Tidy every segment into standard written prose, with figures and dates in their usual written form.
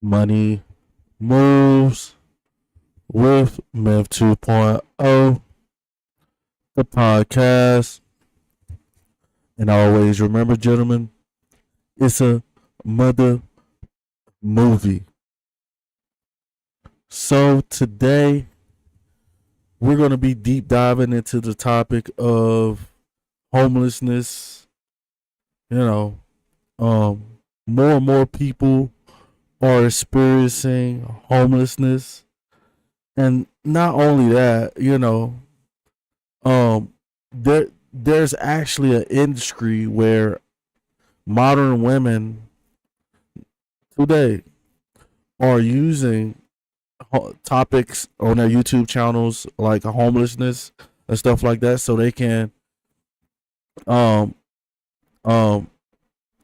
Money Moves with Myth 2.0, the podcast. And always remember, gentlemen, it's a mother movie. So today, we're going to be deep diving into the topic of homelessness. You know, more and more people are experiencing homelessness. And not only that, there's actually an industry where modern women today are using topics on their YouTube channels like homelessness and stuff like that, so they can um um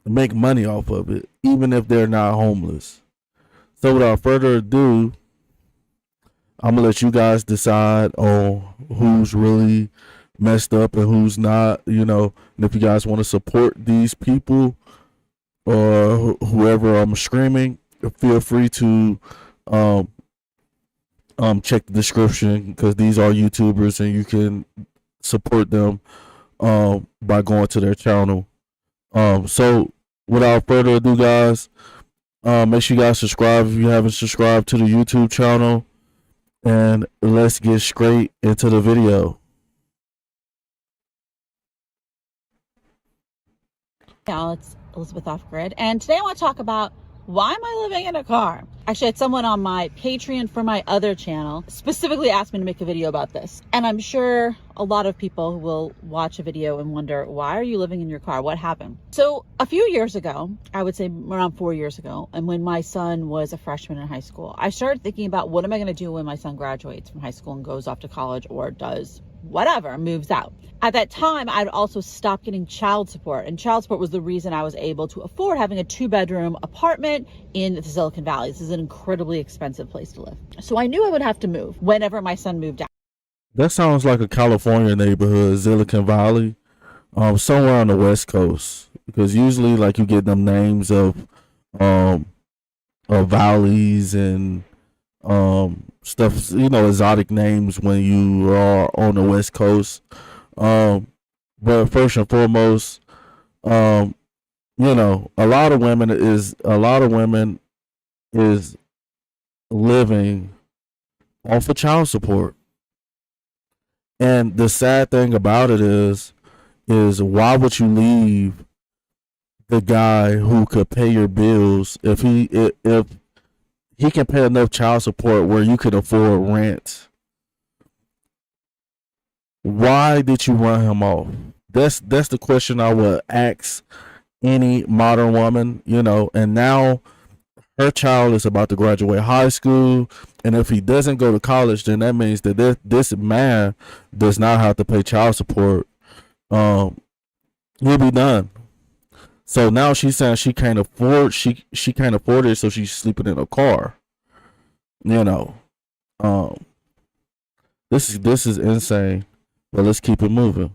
make money off of it, even if they're not homeless. So without further ado, I'm gonna let you guys decide on who's really messed up and who's not. And if you guys want to support these people or whoever I'm screaming, feel free to um check the description, because these are YouTubers and you can support them by going to their channel. So without further ado, guys, make sure you guys subscribe if you haven't subscribed to the YouTube channel, and let's get straight into the video. Now it's Elizabeth Off Grid, and today I want to talk about why am I living in a car? Actually, I had someone on my Patreon for my other channel specifically asked me to make a video about this. And I'm sure a lot of people will watch a video and wonder, why are you living in your car? What happened? So a few years ago, I would say around 4 years ago, and when my son was a freshman in high school, I started thinking about, what am I going to do when my son graduates from high school and goes off to college or does whatever, moves out. At that time, I'd also stopped getting child support, and child support was the reason I was able to afford having a 2-bedroom apartment in the Silicon Valley. This is an incredibly expensive place to live. So I knew I would have to move whenever my son moved out. That sounds like a California neighborhood, Silicon Valley, somewhere on the West Coast. Because usually, like, you get them names of valleys and stuff, exotic names when you are on the West Coast. But first and foremost, a lot of women is living off of child support. And the sad thing about it is why would you leave the guy who could pay your bills if he can pay enough child support where you could afford rent? Why did you run him off? That's the question I would ask any modern woman, and now her child is about to graduate high school, and if he doesn't go to college, then that means that this man does not have to pay child support. He'll be done. So now she's saying she can't afford it, so she's sleeping in a car. This is insane. But let's keep it moving.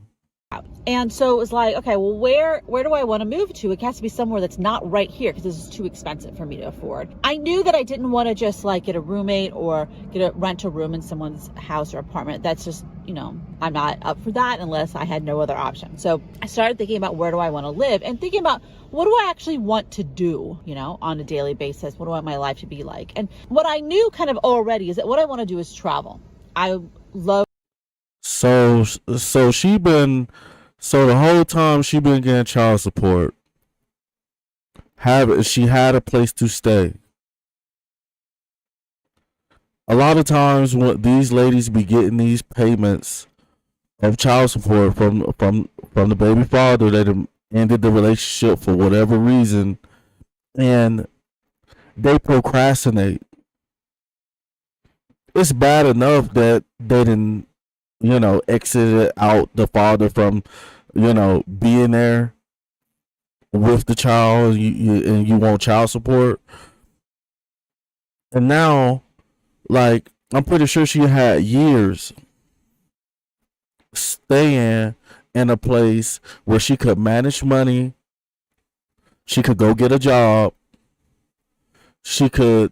And so it was like, okay, well, where do I want to move to? It has to be somewhere that's not right here, because this is too expensive for me to afford. I knew that I didn't want to just like get a roommate or rent a room in someone's house or apartment. That's just, I'm not up for that unless I had no other option. So I started thinking about, where do I want to live, and thinking about, what do I actually want to do, on a daily basis? What do I want my life to be like? And what I knew kind of already is that what I want to do is travel. I love. So the whole time she been getting child support, she had a place to stay. A lot of times when these ladies be getting these payments of child support from the baby father that ended the relationship for whatever reason, and they procrastinate. It's bad enough that they didn't exited out the father from, being there with the child, and you want child support. And now, like, I'm pretty sure she had years staying in a place where she could manage money, she could go get a job, she could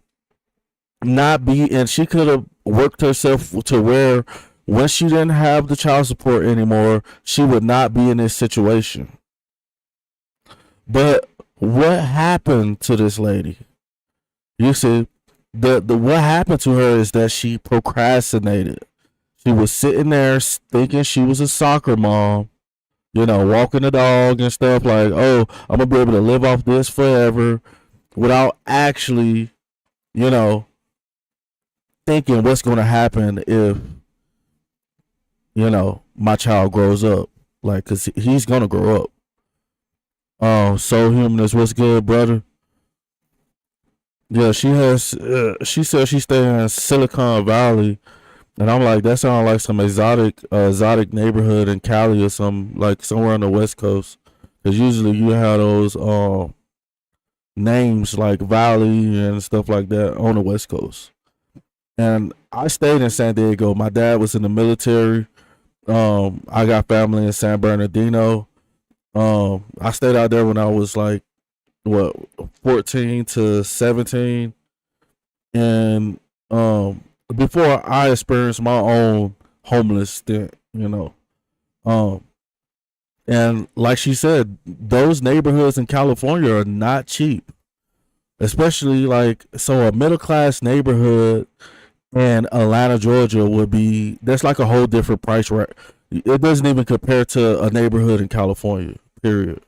not be, and she could have worked herself to where when she didn't have the child support anymore, she would not be in this situation. But what happened to this lady? You see, the what happened to her is that she procrastinated. She was sitting there thinking she was a soccer mom, walking the dog and stuff like, oh, I'm gonna be able to live off this forever, without actually, you know, thinking what's gonna happen if, my child grows up. Like, cause he's gonna grow up. Soul Humanist, what's good, brother? Yeah, she has. She said she stayed in Silicon Valley, and I'm like, that sounds like some exotic neighborhood in Cali or some like somewhere on the West Coast. Cause usually you have those names like Valley and stuff like that on the West Coast. And I stayed in San Diego. My dad was in the military. I got family in San Bernardino. I stayed out there when I was like what 14 to 17, and before I experienced my own homeless stint. Um, and like she said, those neighborhoods in California are not cheap, especially like so a middle class neighborhood in Atlanta, Georgia would be that's like a whole different price, right? It doesn't even compare to a neighborhood in California. Period.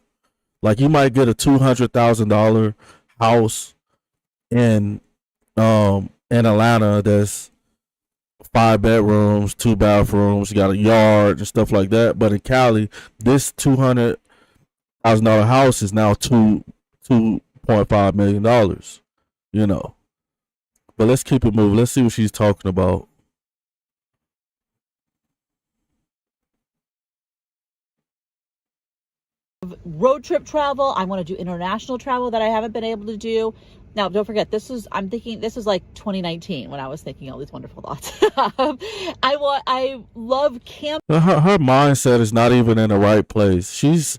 Like you might get a $200,000 house in Atlanta that's 5 bedrooms, 2 bathrooms, you got a yard and stuff like that. But in Cali, this $200,000 house is now $2.5 million. You know. But let's keep it moving. Let's see what she's talking about. Road trip travel. I want to do international travel that I haven't been able to do. Now, don't forget, I'm thinking this is like 2019 when I was thinking all these wonderful thoughts. I love camp. Her mindset is not even in the right place. She's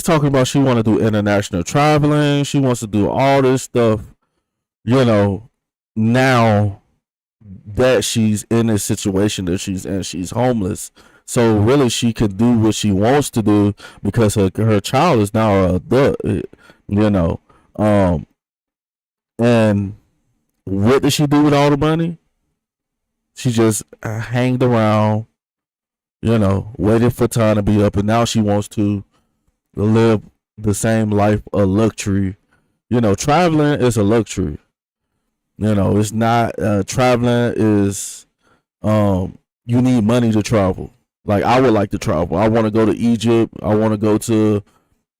talking about she want to do international traveling. She wants to do all this stuff, now that she's in this situation that she's in. She's homeless. So really she can do what she wants to do because her child is now an adult, and what did she do with all the money? She just hanged around, waited for time to be up, and now she wants to live the same life of luxury. Traveling is a luxury. It's not traveling is you need money to travel. Like I would like to travel. I want to go to Egypt. I want to go to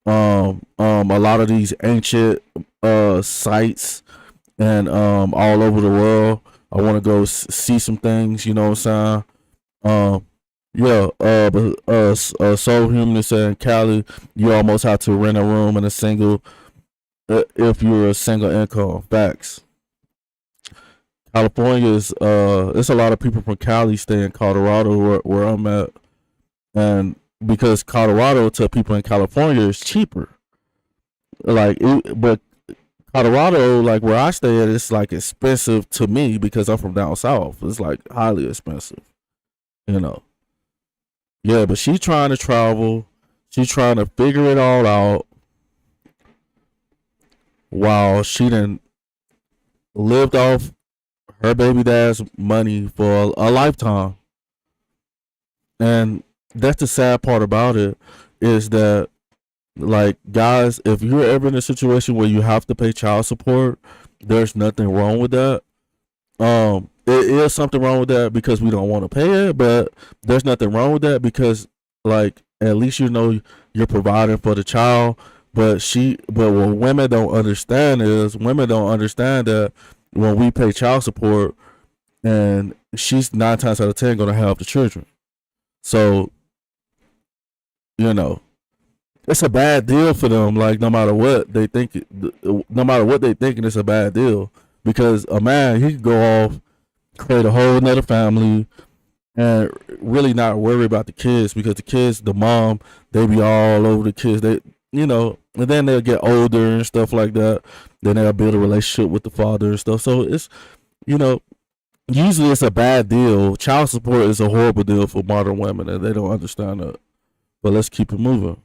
a lot of these ancient sites and all over the world. I want to go see some things. You know what I'm saying? But Soul Humanist in Cali, you almost have to rent a room in a single if you're a single income. Facts. California is it's a lot of people from Cali stay in Colorado where I'm at, and because Colorado to people in California is cheaper, but Colorado, like where I stay at, it's like expensive to me because I'm from down south. It's like highly expensive, Yeah, but she's trying to travel. She's trying to figure it all out while she done lived off her baby dad's money for a lifetime. And that's the sad part about it is that, like, guys, if you're ever in a situation where you have to pay child support, there's nothing wrong with that. It is something wrong with that because we don't want to pay it, but there's nothing wrong with that because, like, at least you're providing for the child. But what women don't understand that when we pay child support, and she's 9 times out of 10 gonna have the children. So, it's a bad deal for them. Like no matter what they think, it's a bad deal because a man he could go off, create a whole another family, and really not worry about the kids because the mom, they be all over the kids. And then they'll get older and stuff like that. Then they'll build a relationship with the father and stuff. So you know, usually it's a bad deal. Child support is a horrible deal for modern women, and they don't understand that. But let's keep it moving.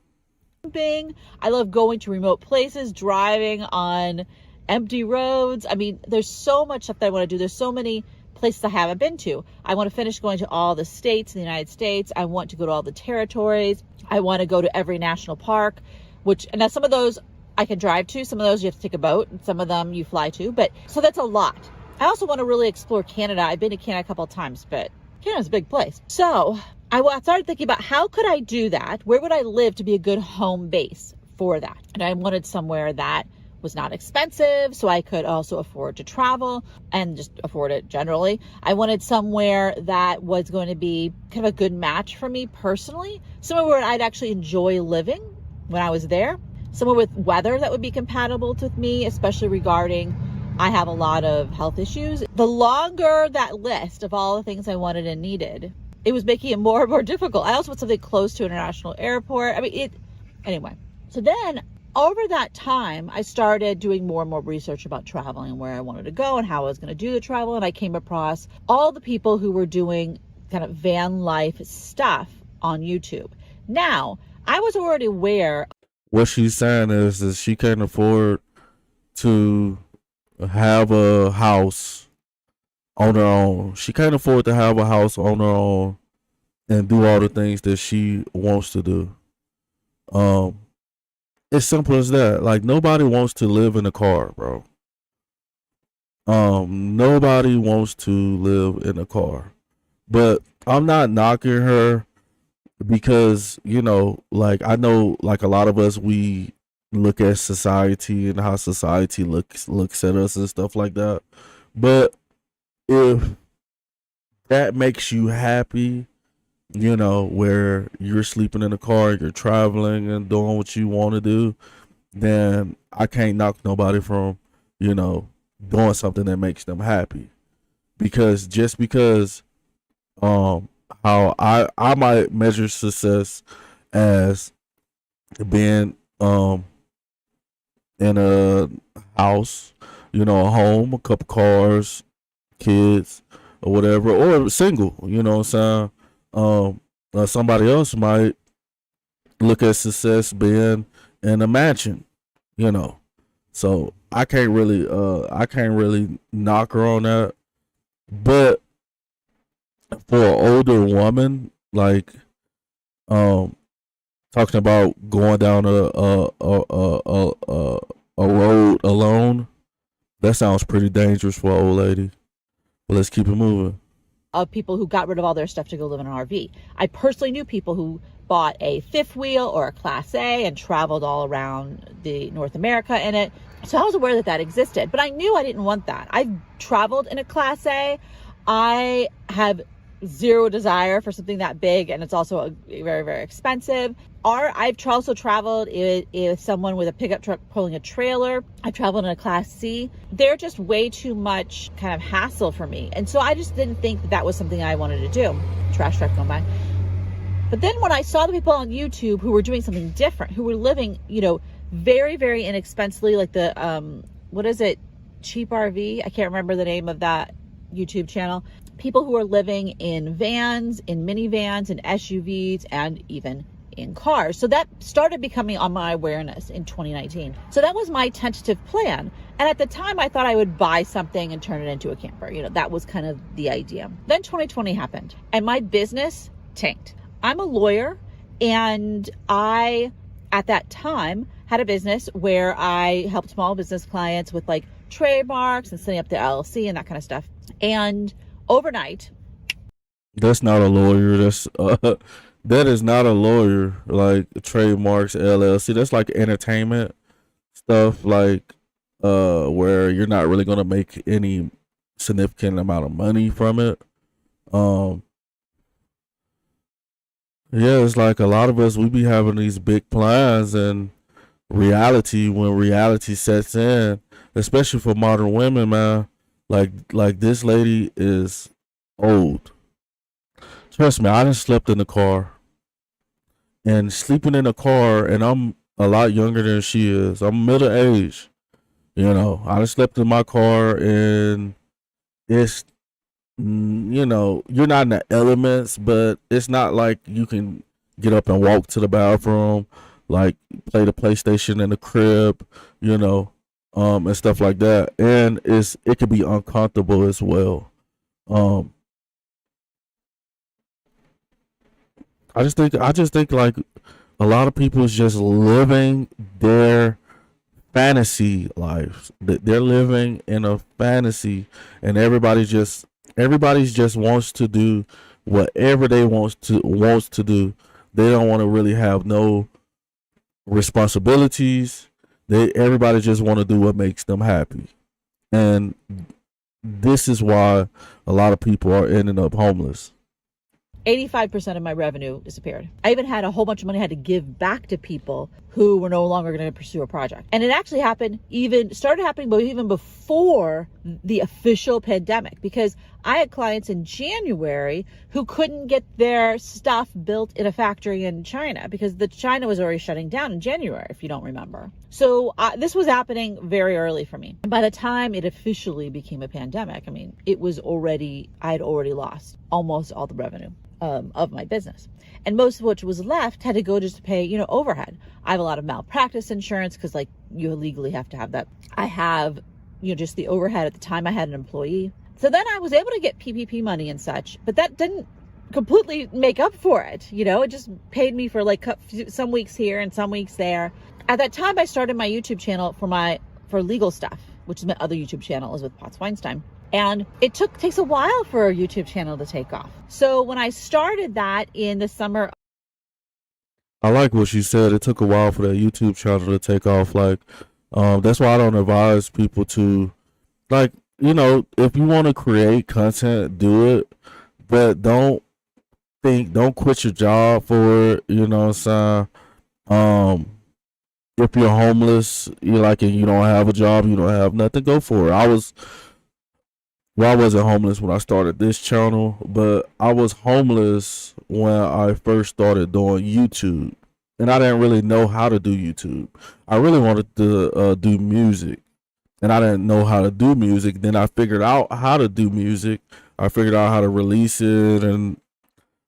Camping. I love going to remote places, driving on empty roads. I mean, there's so much stuff that I want to do. There's so many places I haven't been to. I want to finish going to all the states in the United States. I want to go to all the territories. I want to go to every national park, and now some of those I can drive to. Some of those you have to take a boat, and some of them you fly to. But so that's a lot. I also want to really explore Canada. I've been to Canada a couple of times, but Canada's a big place. So I started thinking about how could I do that? Where would I live to be a good home base for that? And I wanted somewhere that was not expensive, so I could also afford to travel and just afford it generally. I wanted somewhere that was going to be kind of a good match for me personally, somewhere where I'd actually enjoy living when I was there, somewhere with weather that would be compatible with me, especially regarding I have a lot of health issues. The longer that list of all the things I wanted and needed, it was making it more and more difficult. I also want something close to an international airport. Anyway. So then over that time, I started doing more and more research about traveling and where I wanted to go and how I was going to do the travel. And I came across all the people who were doing kind of van life stuff on YouTube. Now, I was already aware. What she's saying is she can't afford to have a house on her own. She can't afford to have a house on her own and do all the things that she wants to do. It's simple as that. Like, nobody wants to live in a car, bro. Nobody wants to live in a car. But I'm not knocking her because, like, I know, like, a lot of us, we look at society and how society looks at us and stuff like that. But if that makes you happy, where you're sleeping in a car, you're traveling and doing what you want to do, then I can't knock nobody from, doing something that makes them happy. Because just because how I might measure success as being in a house, a home, a couple cars, kids, or whatever, or single, you know what I'm saying? Somebody else might look at success being in a mansion, So I can't really knock her on that. But for an older woman, like talking about going down a road alone, that sounds pretty dangerous for an old lady. But let's keep it moving. Of people who got rid of all their stuff to go live in an RV. I personally knew people who bought a fifth wheel or a Class A and traveled all around the North America in it. So I was aware that that existed, but I knew I didn't want that. I've traveled in a Class A. I have zero desire for something that big, and it's also very, very expensive. I've also traveled with someone with a pickup truck pulling a trailer. I've traveled in a Class C. They're just way too much kind of hassle for me. And so I just didn't think that was something I wanted to do. Trash truck going by. But then when I saw the people on YouTube who were doing something different, who were living, very, very inexpensively, like the, what is it? Cheap RV? I can't remember the name of that YouTube channel. People who are living in vans, in minivans, in SUVs, and even in cars. So that started becoming on my awareness in 2019. So that was my tentative plan. And at the time, I thought I would buy something and turn it into a camper. That was kind of the idea. Then 2020 happened and my business tanked. I'm a lawyer, and I, at that time, had a business where I helped small business clients with like trademarks and setting up their LLC and that kind of stuff. And overnight, that's not a lawyer. That is not a lawyer. Like trademarks, LLC. That's like entertainment stuff. Like where you're not really gonna make any significant amount of money from it. Yeah, it's like a lot of us, we be having these big plans, and when reality sets in, especially for modern women, man, like this lady is old. Trust me, I done slept in the car, and sleeping in a car, and I'm a lot younger than she is. I'm middle aged. I done slept in my car it's you're not in the elements, but it's not like you can get up and walk to the bathroom, like play the PlayStation in the crib, you know, and stuff like that. And it could be uncomfortable as well. Um, I just think like a lot of people is just living their fantasy lives. They're living in a fantasy, and everybody's just wants to do whatever they wants to do. They don't want to really have no responsibilities. Everybody just want to do what makes them happy, and this is why a lot of people are ending up homeless. 85% of my revenue disappeared. I even had a whole bunch of money I had to give back to people who were no longer going to pursue a project. And it actually started happening even before the official pandemic, because I had clients in January who couldn't get their stuff built in a factory in China because China was already shutting down in January, if you don't remember. So this was happening very early for me. And by the time it officially became a pandemic, I mean, I had already lost almost all the revenue of my business. And most of which was left had to go just to pay, overhead. I have a lot of malpractice insurance because like you legally have to have that. I have, just the overhead. At the time I had an employee. So then I was able to get PPP money and such, but that didn't completely make up for it. It just paid me for like some weeks here and some weeks there. At that time I started my YouTube channel for legal stuff, which is my other YouTube channel is with Potts Weinstein. And it takes a while for a YouTube channel to take off. So when I started that in the summer. I like what she said. It took a while for that YouTube channel to take off. Like, that's why I don't advise people to, like, if you want to create content, do it, but don't quit your job for it. You know what I'm saying? If you're homeless, and you don't have a job, you don't have nothing, go for it. I wasn't homeless when I started this channel, but I was homeless when I first started doing YouTube. And I didn't really know how to do YouTube. I really wanted to do music. And I didn't know how to do music. Then I figured out how to do music. I figured out how to release it and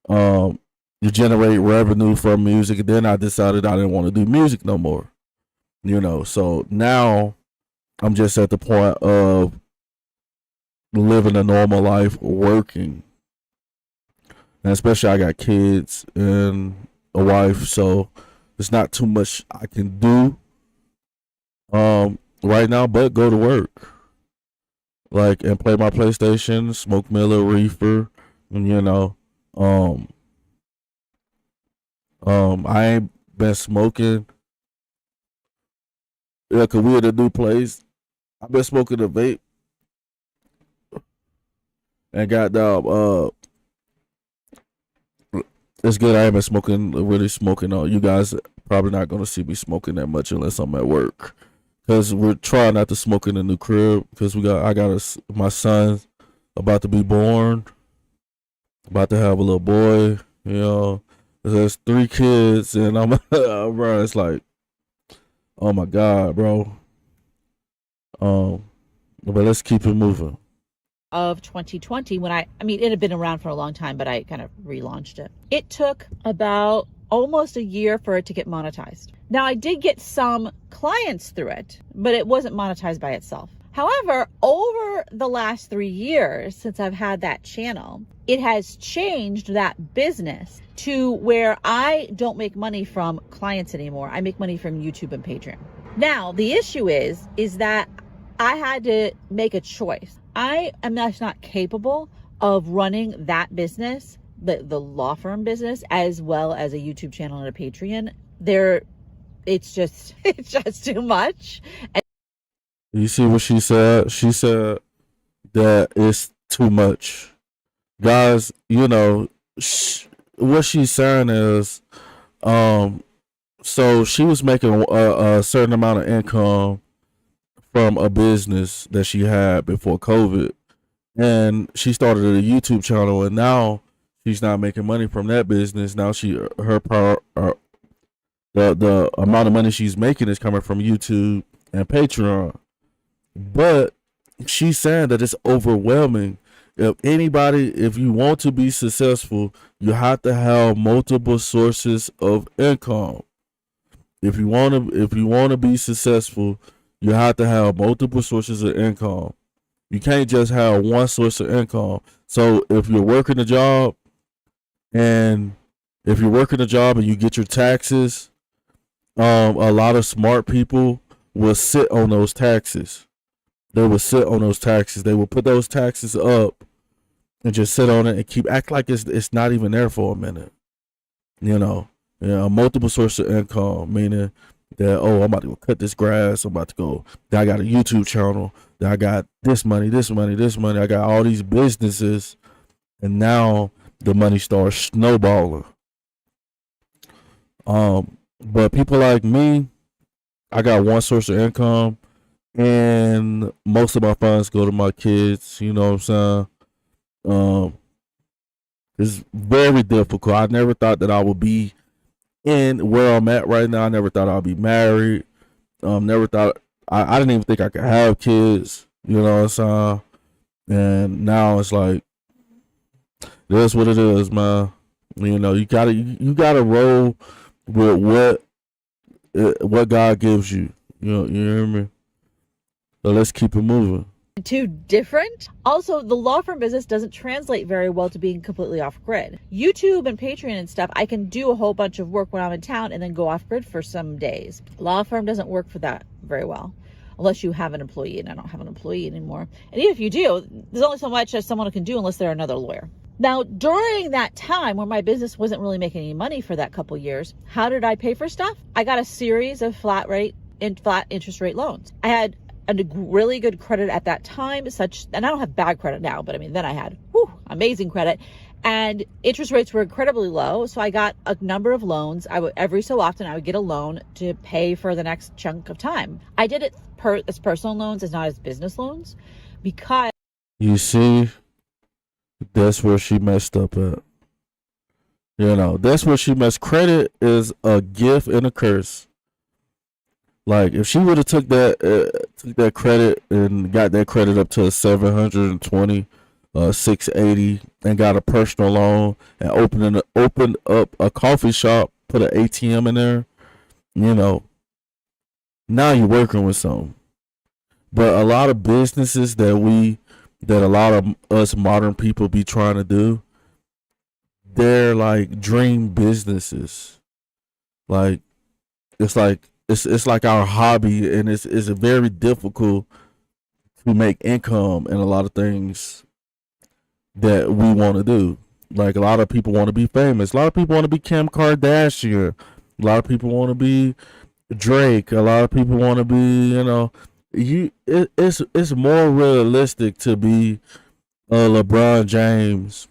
you generate revenue from music. And then I decided I didn't want to do music no more. So now I'm just at the point of living a normal life, working, and especially I got kids and a wife, so it's not too much I can do right now, but go to work, like, and play my PlayStation, smoke me a little reefer, and I ain't been smoking. Yeah, cause we at a new place. I've been smoking a vape. And goddamn, it's good. I ain't been really smoking. You guys probably not gonna see me smoking that much unless I'm at work, because we're trying not to smoke in the new crib. Because my son's about to be born, about to have a little boy. There's 3 kids, and bro, it's like, oh my god, bro. But let's keep it moving. Of 2020, when it had been around for a long time, but I kind of relaunched it. It took about almost a year for it to get monetized. Now, I did get some clients through it, but it wasn't monetized by itself. However, over the last 3 years since I've had that channel, it has changed that business to where I don't make money from clients anymore. I make money from YouTube and Patreon. Now, the issue is that I had to make a choice. I am just not capable of running that business, the law firm business, as well as a YouTube channel and a Patreon. It's just too much. You see what she said? She said that it's too much. Guys, what she's saying is, so she was making a certain amount of income from a business that she had before COVID, and she started a YouTube channel, and now she's not making money from that business. Now the amount of money she's making is coming from YouTube and Patreon, but she's saying that it's overwhelming if you want to be successful, you have to have multiple sources of income. If you want to be successful, you have to have multiple sources of income. You can't just have one source of income. So if you're working a job and you get your taxes, a lot of smart people will sit on those taxes. They will sit on those taxes. They will put those taxes up and just sit on it and keep act like it's not even there for a minute. You know, multiple source of income, meaning that, oh, I'm about to go cut this grass. I'm about to go. I got a YouTube channel. I got this money, this money, this money. I got all these businesses, and now the money starts snowballing. But people like me, I got one source of income, and most of my funds go to my kids. You know what I'm saying? It's very difficult. I never thought that I would be in where I'm at right now. I never thought I'd be married. Never thought I didn't even think I could have kids. You know what I'm saying? And now it's like that's what it is, man. You know, you gotta roll with what God gives you. You hear me? So let's keep it moving. Too different. Also, the law firm business doesn't translate very well to being completely off grid. YouTube and Patreon and stuff, I can do a whole bunch of work when I'm in town and then go off grid for some days. Law firm doesn't work for that very well, unless you have an employee, and I don't have an employee anymore. And even if you do, there's only so much that someone can do unless they're another lawyer. Now, during that time where my business wasn't really making any money for that couple years, how did I pay for stuff? I got a series of flat interest rate loans. I had a really good credit at that time, and I don't have bad credit now, but I mean, then I had amazing credit, and interest rates were incredibly low. So I got a number of loans. Every so often I would get a loan to pay for the next chunk of time. I did it as personal loans, as not as business loans, because you see, that's where she messed up at. You know, that's where she messed. Credit is a gift and a curse. Like, if she would have took that credit and got that credit up to 720, 680, and got a personal loan and opened up a coffee shop, put an ATM in there, you know, now you're working with something. But a lot of businesses that a lot of us modern people be trying to do, they're like dream businesses. Like, it's like our hobby, and it's very difficult to make income in a lot of things that we want to do. Like, a lot of people want to be famous. A lot of people want to be Kim Kardashian. A lot of people want to be Drake. A lot of people want to be, it's more realistic to be LeBron James,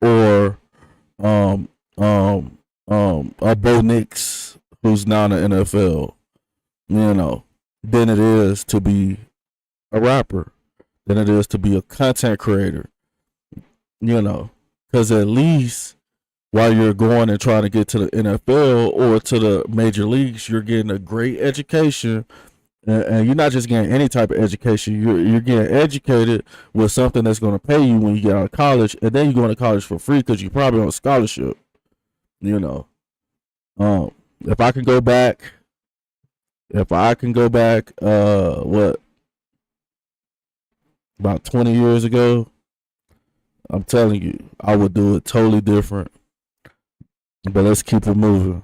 or a Bo Nix who's now in the NFL, than it is to be a rapper, than it is to be a content creator, because at least while you're going and trying to get to the NFL or to the major leagues, you're getting a great education, and you're not just getting any type of education. You're getting educated with something that's going to pay you when you get out of college, and then you're going to college for free because you're probably on a scholarship. If I can go back, what, about 20 years ago, I'm telling you, I would do it totally different. But let's keep it moving.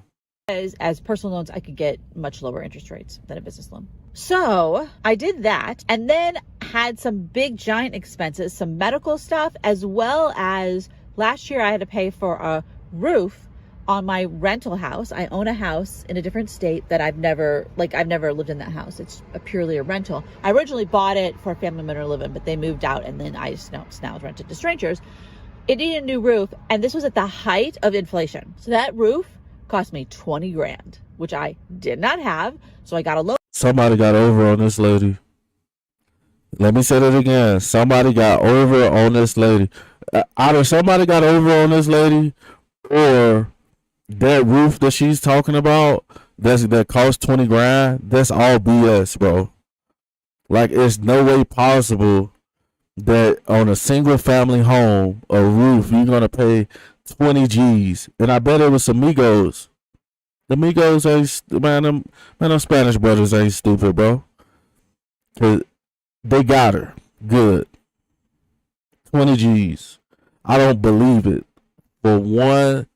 As personal loans, I could get much lower interest rates than a business loan. So I did that, and then had some big giant expenses, some medical stuff, as well as last year I had to pay for a roof on my rental house. I own a house in a different state that I've never lived in that house. It's purely a rental. I originally bought it for a family member to live in, but they moved out, and then it's now rented to strangers. It needed a new roof, and this was at the height of inflation. So that roof cost me $20,000, which I did not have. So I got a loan. Somebody got over on this lady. Let me say that again. Somebody got over on this lady. Either somebody got over on this lady, or that roof that she's talking about that cost $20,000. That's all BS, bro. Like, it's no way possible that on a single family home, a roof, you're gonna pay 20 G's, and I bet it was some Migos. The Migos ain't them Spanish brothers ain't stupid, bro. 'Cause they got her good. 20 G's. I don't believe it for one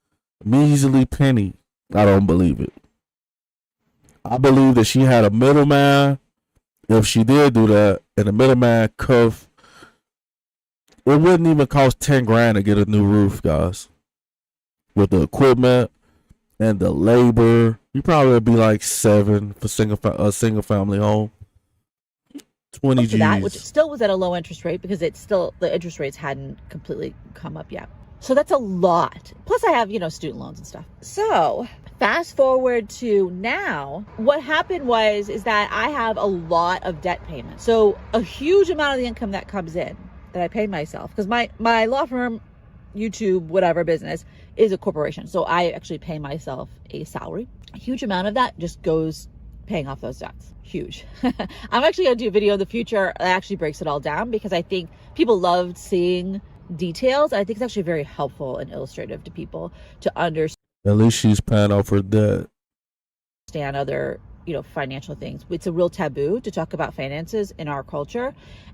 measly penny. I don't believe it. I believe that she had a middleman. If she did do that, and the middleman cuff, it wouldn't even cost 10 grand to get a new roof, guys. With the equipment and the labor, you probably would be like 7 for a single family home. 20 to that, which G's. still was at a low interest rate because it's still, the interest rates hadn't completely come up yet. So that's a lot. Plus I have, student loans and stuff. So fast forward to now, what happened is that I have a lot of debt payments. So a huge amount of the income that comes in that I pay myself, because my law firm, YouTube, whatever business is a corporation. So I actually pay myself a salary. A huge amount of that just goes paying off those debts. Huge. I'm actually going to do a video in the future that actually breaks it all down, because I think people loved seeing details. I think it's actually very helpful and illustrative to people to understand. At least she's paying off her debt. Other, financial things. It's a real taboo to talk about finances in our culture.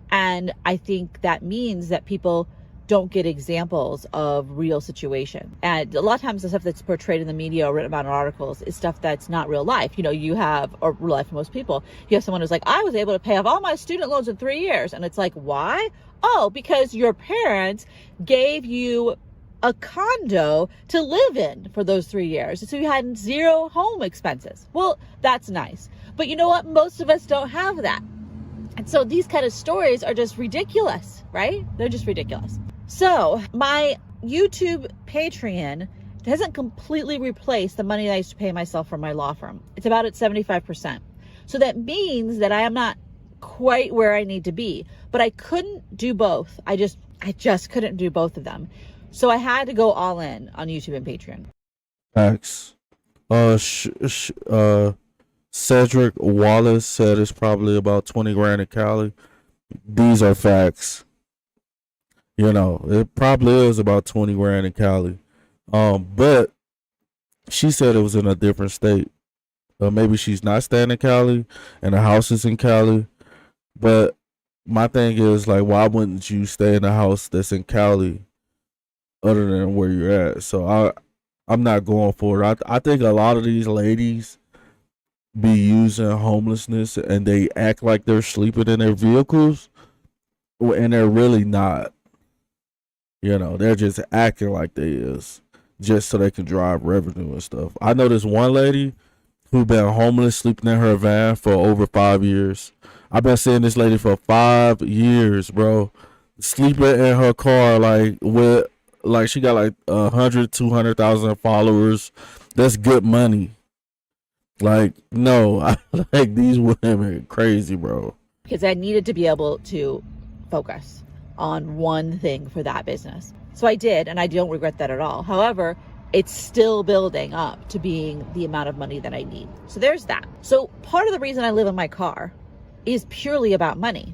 And I think that means that people don't get examples of real situation. And a lot of times the stuff that's portrayed in the media or written about in articles is stuff that's not real life. You have, or real life for most people, you have someone who's like, I was able to pay off all my student loans in 3 years. And it's like, why? Oh, because your parents gave you a condo to live in for those 3 years. So you had zero home expenses. Well, that's nice. But you know what? Most of us don't have that. And so these kind of stories are just ridiculous, right? They're just ridiculous. So my YouTube Patreon doesn't completely replace the money that I used to pay myself for my law firm. It's about at 75%. So that means that I am not quite where I need to be, but I couldn't do both. I just couldn't do both of them. So I had to go all in on YouTube and Patreon. Facts. Cedric Wallace said it's probably about 20 grand in Cali. These are facts. It probably is about 20 grand in Cali. But she said it was in a different state. Maybe she's not staying in Cali and the house is in Cali. But my thing is, like, why wouldn't you stay in a house that's in Cali other than where you're at? So I'm not going for it. I think a lot of these ladies be using homelessness and they act like they're sleeping in their vehicles, and they're really not. They're just acting like they is, just so they can drive revenue and stuff. I know this one lady who been homeless, sleeping in her van for over 5 years. I've been seeing this lady for 5 years, bro. Sleeping in her car, like she got like 200,000 followers. That's good money. Like, no, I like these women crazy, bro. Because I needed to be able to focus on one thing for that business. So I did, and I don't regret that at all. However, it's still building up to being the amount of money that I need. So there's that. So part of the reason I live in my car is purely about money.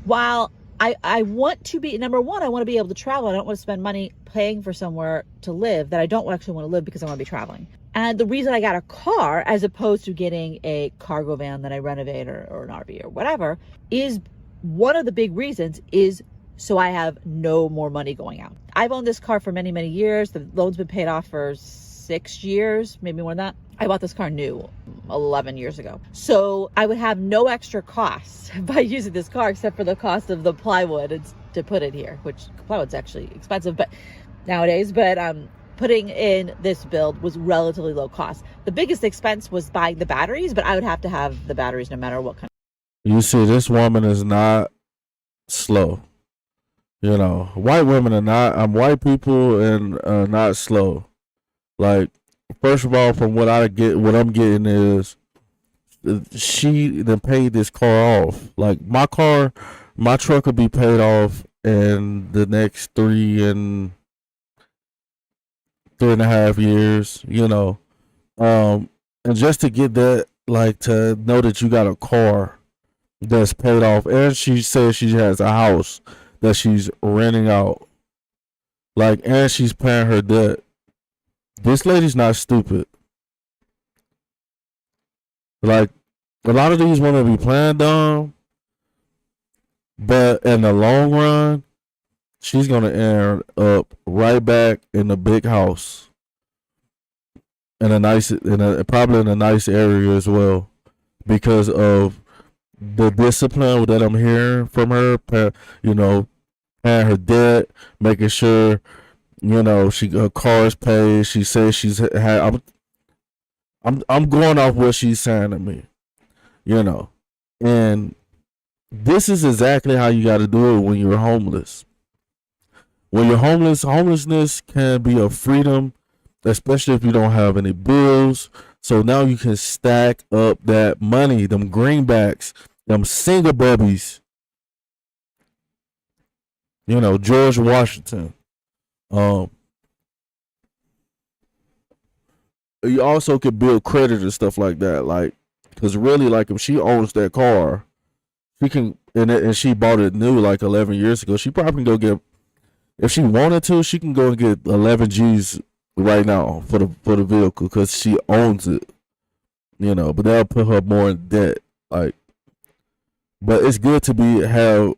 While I want to be, number one, I want to be able to travel. I don't want to spend money paying for somewhere to live that I don't actually want to live because I want to be traveling. And the reason I got a car as opposed to getting a cargo van that I renovate or an RV or whatever is one of the big reasons is so I have no more money going out. I've owned this car for many, many years. The loan's been paid off for 6 years, maybe more than that. I bought this car new 11 years ago. So I would have no extra costs by using this car except for the cost of the plywood to put it here, which plywood's actually expensive but nowadays. But putting in this build was relatively low cost. The biggest expense was buying the batteries, but I would have to have the batteries no matter what kind. You see, this woman is not slow. White women are not. White people and not slow. Like, first of all, from what I'm getting is she then paid this car off. Like my truck will be paid off in the next 3.5 years. And just to get that, like, to know that you got a car that's paid off, and she says she has a house that she's renting out. Like, and she's paying her debt. This lady's not stupid. Like, a lot of these women be playing dumb, but in the long run, she's gonna end up right back in the big house, in a nice, probably in a nice area as well, because of the discipline that I'm hearing from her. You know, paying her debt, making sure her car is paid. She says she's had. I'm going off what she's saying to me. And this is exactly how you got to do it when you're homeless. When you're homeless, homelessness can be a freedom, especially if you don't have any bills. So now you can stack up that money, them greenbacks, them single bubbies. George Washington. You also could build credit and stuff like that. Like, because really, like, if she owns that car, she can, and she bought it new like 11 years ago. She probably can go get, if she wanted to, she can go and get 11 G's right now for the vehicle because she owns it. But that'll put her more in debt. Like, but it's good to have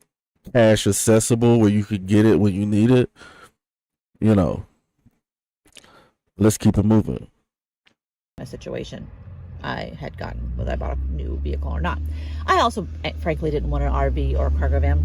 cash accessible where you can get it when you need it. Let's keep it moving. My situation I had gotten, whether I bought a new vehicle or not. I also, frankly, didn't want an RV or a cargo van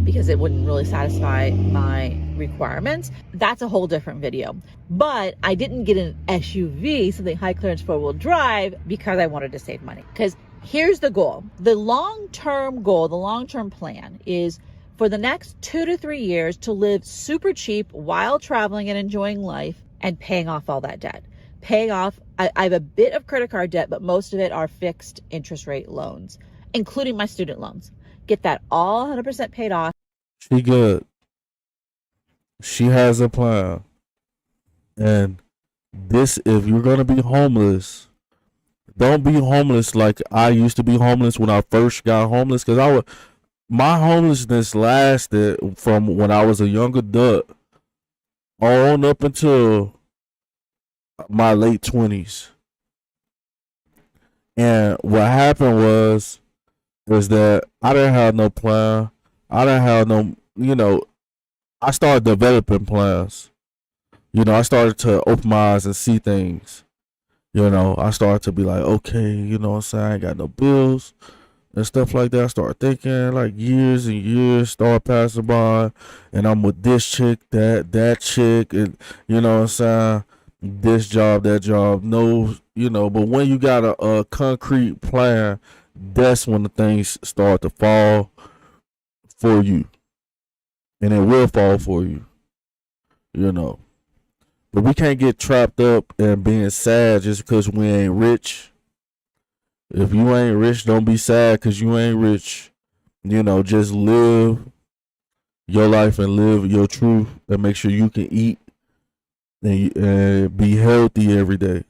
because it wouldn't really satisfy my requirements. That's a whole different video. But I didn't get an SUV, something high clearance 4-wheel drive, because I wanted to save money. Because here's the goal. The long-term goal, the long-term plan is for the next 2 to 3 years to live super cheap while traveling and enjoying life and paying off all that debt. Paying off, I have a bit of credit card debt, but most of it are fixed interest rate loans, including my student loans. Get that all 100% paid off. She good. She has a plan. And this, if you're going to be homeless, don't be homeless like I used to be homeless when I first got homeless. Because my homelessness lasted from when I was a young adult on up until my late 20s. And what happened was that I didn't have no plan. I didn't have no, I started developing plans. I started to open my eyes and see things. I started to be like, okay, what I'm saying? I ain't got no bills and stuff like that. I started thinking, like, years and years start passing by, and I'm with this chick, that chick, and what I'm saying? This job, that job, no, but when you got a concrete plan, that's when the things start to fall for you. And it will fall for you, But we can't get trapped up in being sad just because we ain't rich. If you ain't rich, don't be sad because you ain't rich. Just live your life and live your truth and make sure you can eat and be healthy every day.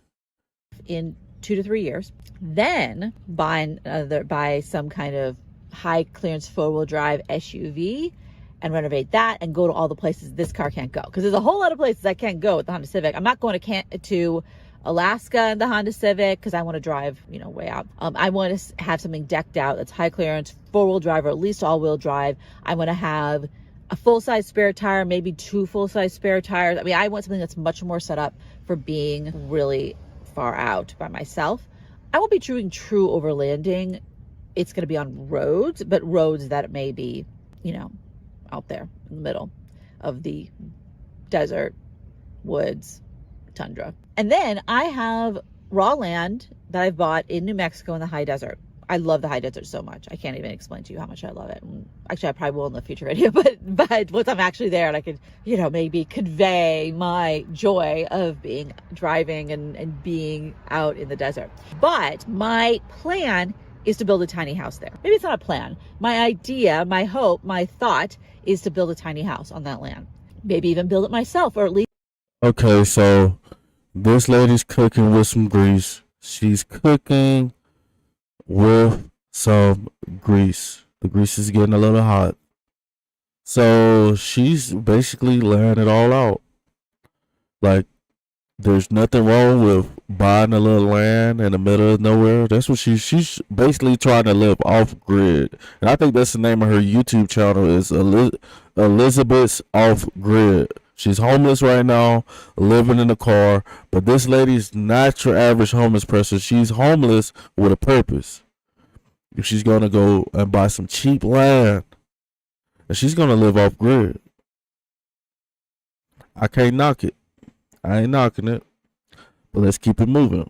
In 2 to 3 years, then buy some kind of high clearance 4-wheel drive SUV and renovate that and go to all the places this car can't go. Because there's a whole lot of places I can't go with the Honda Civic. I'm not going to Alaska in the Honda Civic because I want to drive, way out. I want to have something decked out that's high clearance 4-wheel drive or at least all-wheel drive. I want to have a full-size spare tire, maybe 2 full-size spare tires. I mean, I want something that's much more set up for being really far out by myself. I won't be doing true overlanding. It's going to be on roads, but roads that may be, out there in the middle of the desert, woods, tundra. And then I have raw land that I've bought in New Mexico in the high desert. I love the high desert so much. I can't even explain to you how much I love it. Actually, I probably will in the future video, but once I'm actually there and I could, maybe convey my joy of driving and being out in the desert. But my plan is to build a tiny house there. Maybe it's not a plan. My idea, my hope, my thought is to build a tiny house on that land. Maybe even build it myself, or at least. Okay, so this lady's cooking with some grease. She's cooking with some grease. The grease is getting a little hot. So she's basically laying it all out. Like, there's nothing wrong with buying a little land in the middle of nowhere. That's what she's basically trying to live off grid. And I think that's the name of her YouTube channel is Elizabeth's Off Grid. She's homeless right now, living in a car. But this lady's not your average homeless person. She's homeless with a purpose. She's gonna go and buy some cheap land, and she's gonna live off grid. I can't knock it. I ain't knocking it. But let's keep it moving.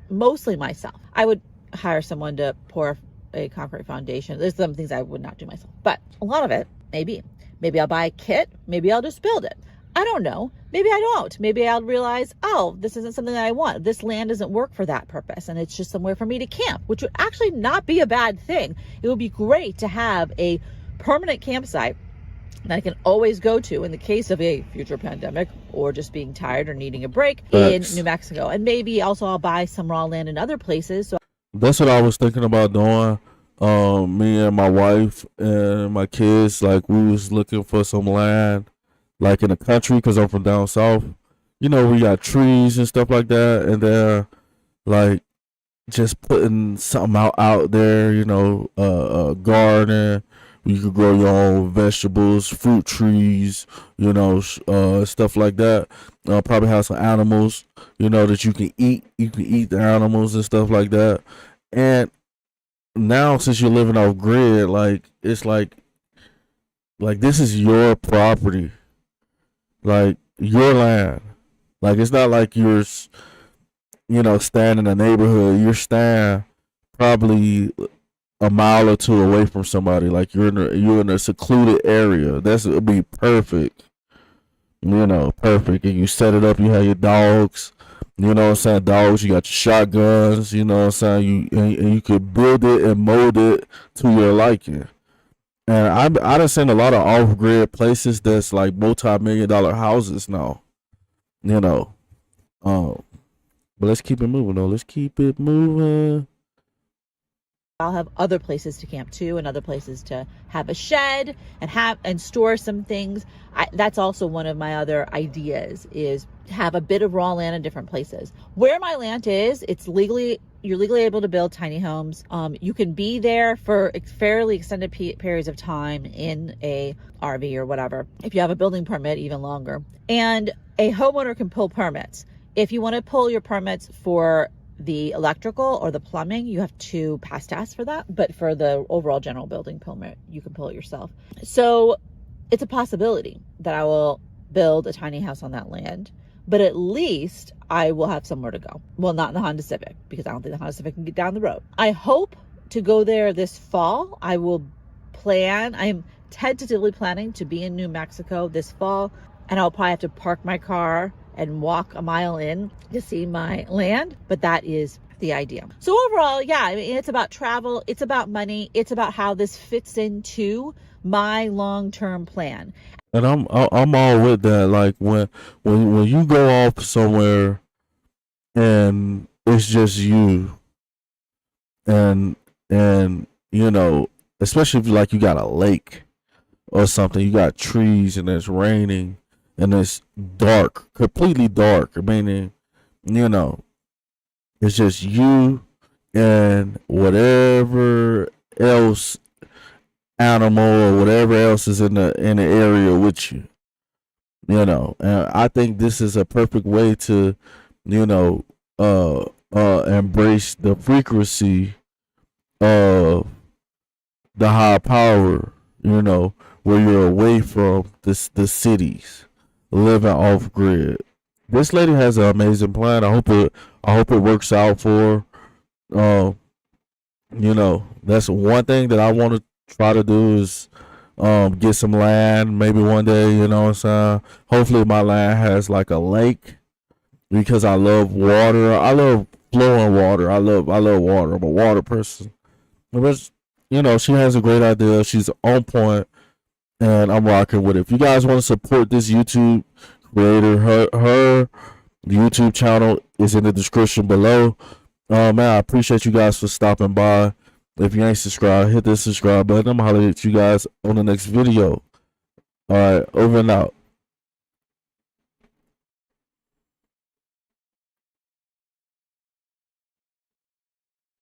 Mostly myself. I would hire someone to pour a concrete foundation. There's some things I would not do myself, but a lot of it, maybe. Maybe I'll buy a kit. Maybe I'll just build it. I don't know. Maybe I don't. Maybe I'll realize, oh, this isn't something that I want. This land doesn't work for that purpose. And it's just somewhere for me to camp, which would actually not be a bad thing. It would be great to have a permanent campsite that I can always go to in the case of a future pandemic or just being tired or needing a break in New Mexico. And maybe also I'll buy some raw land in other places. So that's what I was thinking about doing. Me and my wife and my kids, like we was looking for some land, like in the country, because I'm from down south. You know, we got trees and stuff like that, and then like just putting something out there. You know, a garden. You could grow your own vegetables, fruit trees, you know, stuff like that. Probably have some animals, you know, that you can eat. You can eat the animals and stuff like that. And now, since you're living off grid, like it's like this is your property, like your land. Like it's not like you're, you know, staying in a neighborhood. You're staying probably a mile or two away from somebody. Like you're in a secluded area. It'd be perfect. You know, perfect. And you set it up. You have your dogs. You know what I'm saying? Dogs. You got your shotguns. You know what I'm saying? And you could build it and mold it to your liking. And I done seen a lot of off grid places that's like multi-million-dollar houses now. You know, but let's keep it moving though. Let's keep it moving. I'll have other places to camp too, and other places to have a shed and store some things. That's also one of my other ideas, is have a bit of raw land in different places. Where my land is, you're legally able to build tiny homes. You can be there for fairly extended periods of time in a RV or whatever. If you have a building permit, even longer. And a homeowner can pull permits. If you want to pull your permits for the electrical or the plumbing, you have to pass tests for that. But for the overall general building permit, you can pull it yourself. So it's a possibility that I will build a tiny house on that land, but at least I will have somewhere to go. Well, not in the Honda Civic, because I don't think the Honda Civic can get down the road. I hope to go there this fall. I'm tentatively planning to be in New Mexico this fall, and I'll probably have to park my car and walk a mile in to see my land, but that is the idea. So overall, yeah, I mean, it's about travel, it's about money, it's about how this fits into my long-term plan. And I'm all with that. Like when you go off somewhere and it's just you, and you know, especially if like you got a lake or something, you got trees and it's raining and it's dark, completely dark. Meaning, you know, it's just you and whatever else animal or whatever else is in the area with you. You know, and I think this is a perfect way to, you know, embrace the frequency of the high power. You know, where you're away from the cities, living off grid. This lady has an amazing plan. I hope it works out for her. You know, that's one thing that I want to try to do is get some land maybe one day, you know what I'm saying? Hopefully my land has like a lake, because I love water. I love flowing water. I love water. I'm a water person. But, you know, she has a great idea. She's on point, and I'm rocking with it. If you guys want to support this YouTube creator, her YouTube channel is in the description below. Man, I appreciate you guys for stopping by. If you ain't subscribed, hit the subscribe button. I'm gonna holler at you guys on the next video. All right, over and out.